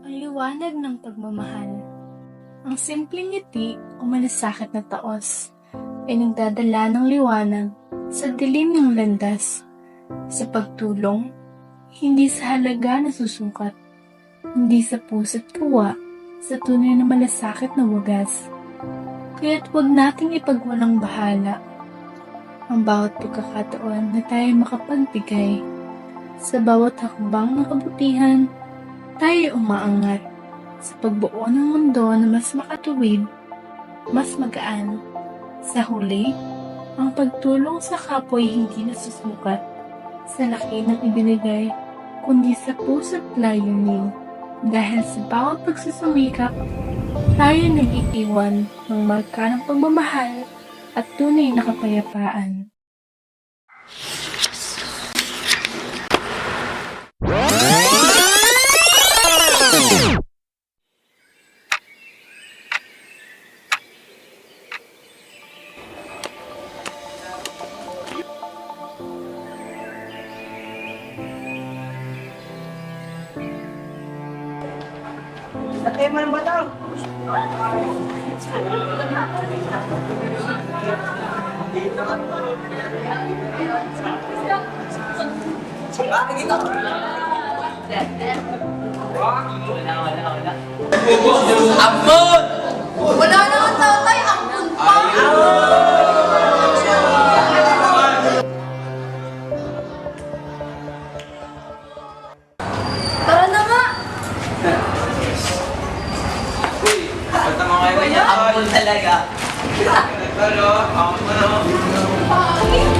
Ang liwanag ng pagmamahal. Ang simpleng ngiti o malasakit na taos ay nagdadala ng liwanag sa dilim ng landas. Sa pagtulong, hindi sa halaga na susukat, hindi sa puso't tuwa, sa tunay na malasakit na wagas. Kaya't huwag nating ipagwalang bahala ang bawat pagkakataon na tayo makapagbigay. Sa bawat hakbang ng kabutihan, tayo umaangat sa pagbuo ng mundo na mas makatuwid, mas magaan. Sa huli, ang pagtulong sa kapwa ay hindi nasusukat sa laki ng ibinigay, kundi sa puso't layunin. Dahil sa bawat pagsusumikap, tayo nag-iiwan ng marka ng pagmamahal at tunay na kapayapaan. Atay mo ng bataw. Bakit ito? Ambon! Wala na ang tatay, ang punpa. Tara na nga. Uy, pagka mga kayo niya, ambon talaga. Pero, ambon mo na. Pangit.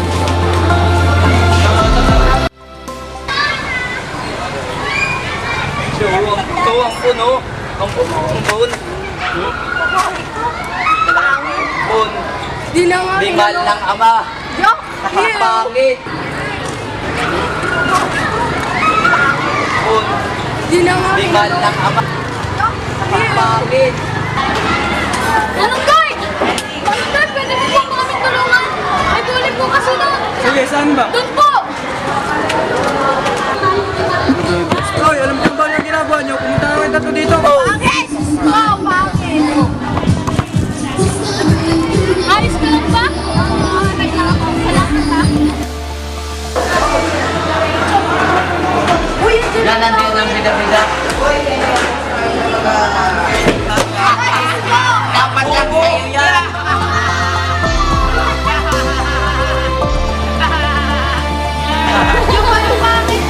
Ito ang puno. Ang puno. Ambon. Di na nga. Di mahal ng ama. Yak! Nakapangit. Ambon. Di na nga. Di mahal ng ama. Nakapangit. Anong guy? Anong guy? Pwede mo po kami tulungan? Ay, tuloy po kasi na. Sige, saan ba? Doon po. Hoy, alam niyo ba yung ginagawa niyo? Pumunta na kayo tatlo dito. Pangit! Oo, pangit. Ayos ka lang ba? Oo, naglang ako. Salamat ha. Uy, Yan ang din ng bida-bida. Dapat lang kayo yan. yung ano pangit.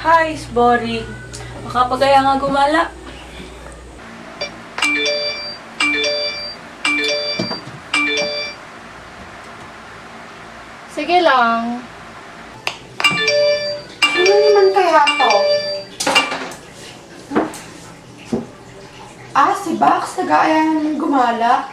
Hi, boring. Makapagaya nga gumala. Sige lang. Ano naman kaya to? Si Bax, nag-aayahan ng gumala.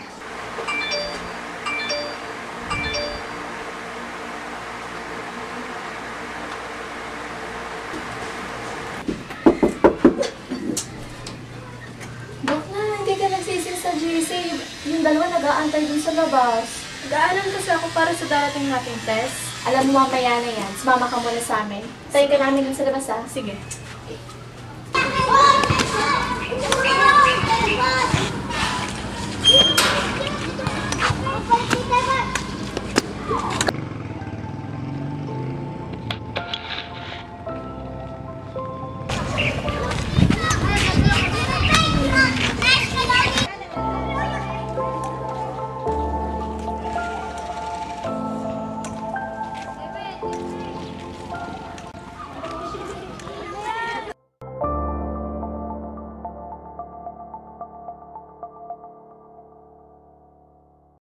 Dok na, hindi ka nagsisil sa GC. Yung dalawa nag-aantay dun sa labas. Nag-aaral kasi ako para sa darating nating test. Alam mo mamaya na yan. Sumama ka muna sa amin. Tayo ka namin dun sa labas ha. Sige.